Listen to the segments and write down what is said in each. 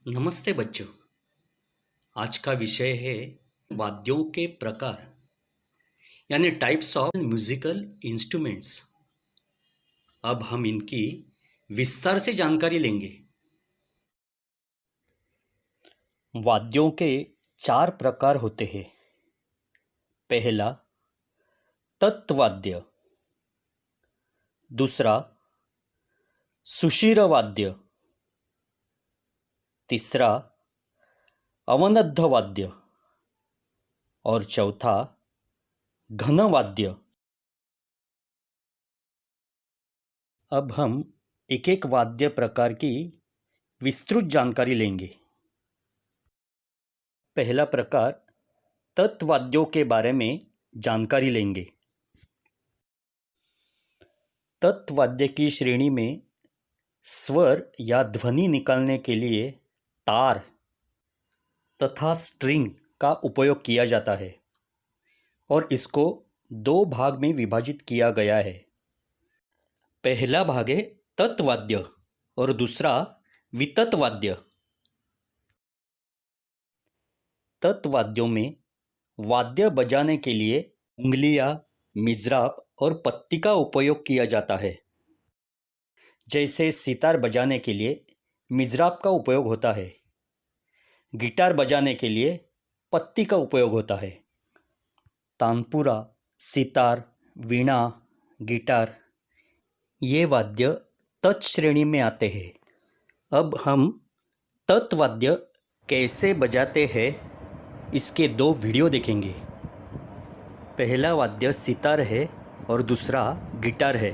नमस्ते बच्चों। आज का विषय है वाद्यों के प्रकार यानी टाइप्स ऑफ म्यूजिकल इंस्ट्रूमेंट्स। अब हम इनकी विस्तार से जानकारी लेंगे। वाद्यों के चार प्रकार होते हैं। पहला तत्वाद्य, दूसरा सुषिर वाद्य, तीसरा अवनद्ध वाद्य और चौथा घन वाद्य। अब हम एक एक वाद्य प्रकार की विस्तृत जानकारी लेंगे। पहला प्रकार तत्वाद्यों के बारे में जानकारी लेंगे। तत्वाद्य की श्रेणी में स्वर या ध्वनि निकालने के लिए तार तथा स्ट्रिंग का उपयोग किया जाता है और इसको दो भाग में विभाजित किया गया है। पहला भाग है तत्वाद्य और दूसरा वितत्वाद्य। तत्वाद्यों में वाद्य बजाने के लिए उंगलियां, मिज़राब और पत्ती का उपयोग किया जाता है। जैसे सितार बजाने के लिए मिज़राब का उपयोग होता है, गिटार बजाने के लिए पत्ती का उपयोग होता है। तानपुरा, सितार, वीणा, गिटार ये वाद्य तत् श्रेणी में आते हैं। अब हम तत्वाद्य कैसे बजाते हैं इसके दो वीडियो देखेंगे। पहला वाद्य सितार है और दूसरा गिटार है।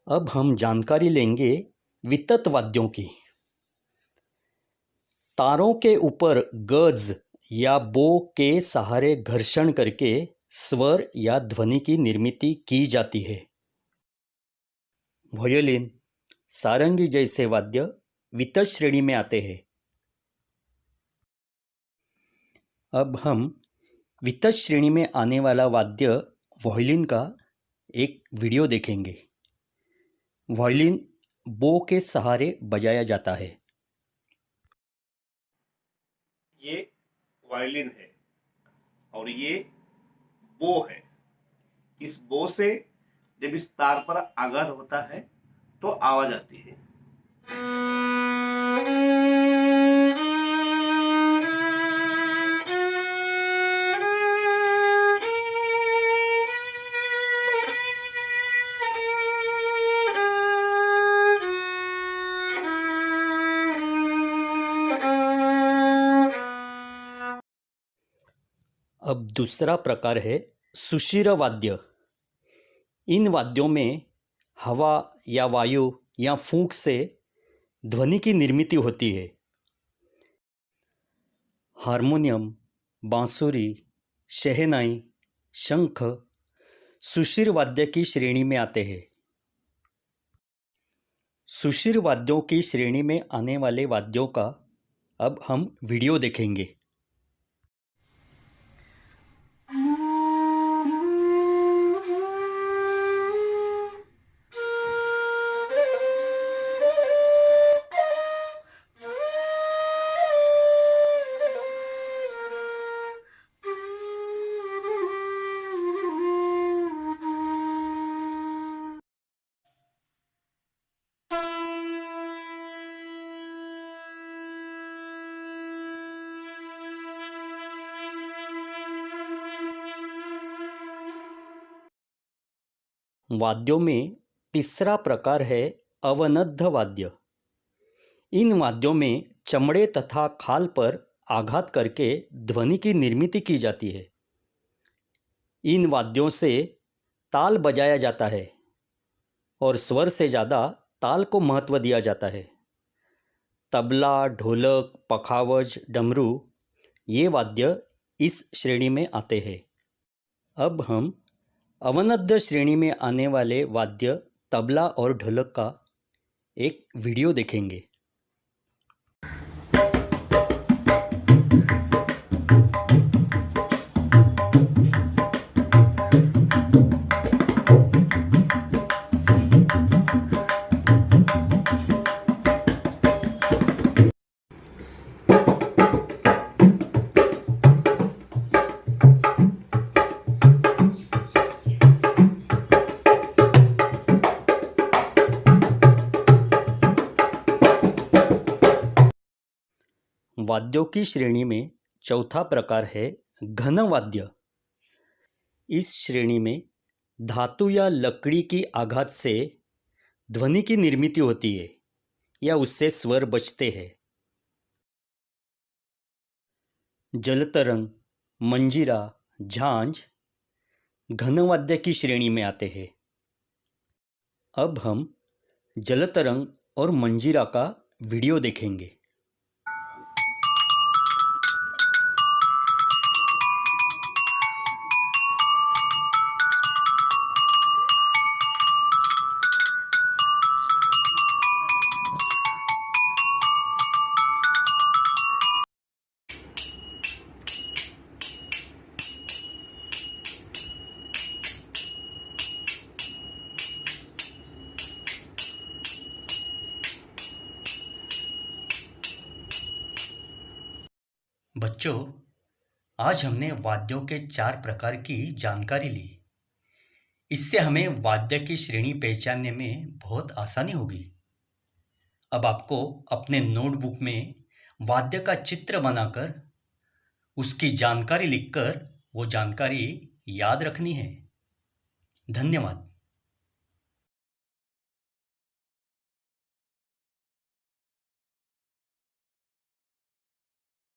अब हम जानकारी लेंगे वितत वाद्यों की। तारों के ऊपर गज या बो के सहारे घर्षण करके स्वर या ध्वनि की निर्मिति की जाती है। वायोलिन, सारंगी जैसे वाद्य वितत श्रेणी में आते हैं। अब हम वितत श्रेणी में आने वाला वाद्य वायोलिन का एक वीडियो देखेंगे। वायोलिन बो के सहारे बजाया जाता है। ये वायोलिन है और ये बो है। इस बो से जब इस तार पर आघात होता है तो आवाज आती है। अब दूसरा प्रकार है सुषिर वाद्य। इन वाद्यों में हवा या वायु या फूंक से ध्वनि की निर्मिति होती है। हारमोनियम, बांसुरी, शहनाई, शंख सुषिर वाद्य की श्रेणी में आते हैं। सुषिर वाद्यों की श्रेणी में आने वाले वाद्यों का अब हम वीडियो देखेंगे। वाद्यों में तीसरा प्रकार है अवनद्ध वाद्य। इन वाद्यों में चमड़े तथा खाल पर आघात करके ध्वनि की निर्मिति की जाती है। इन वाद्यों से ताल बजाया जाता है और स्वर से ज़्यादा ताल को महत्व दिया जाता है। तबला, ढोलक, पखावज, डमरू ये वाद्य इस श्रेणी में आते हैं। अब हम अवनद्य श्रेणी में आने वाले वाद्य तबला और ढोलक का एक वीडियो देखेंगे। वाद्यों की श्रेणी में चौथा प्रकार है घन वाद्य। इस श्रेणी में धातु या लकड़ी की आघात से ध्वनि की निर्मित होती है या उससे स्वर बजते हैं। जलतरंग, मंजीरा, झांझ घन वाद्य की श्रेणी में आते हैं। अब हम जलतरंग और मंजीरा का वीडियो देखेंगे। बच्चों, आज हमने वाद्यों के 4 प्रकार की जानकारी ली। इससे हमें वाद्य की श्रेणी पहचानने में बहुत आसानी होगी। अब आपको अपने नोटबुक में वाद्य का चित्र बनाकर उसकी जानकारी लिखकर वो जानकारी याद रखनी है। धन्यवाद।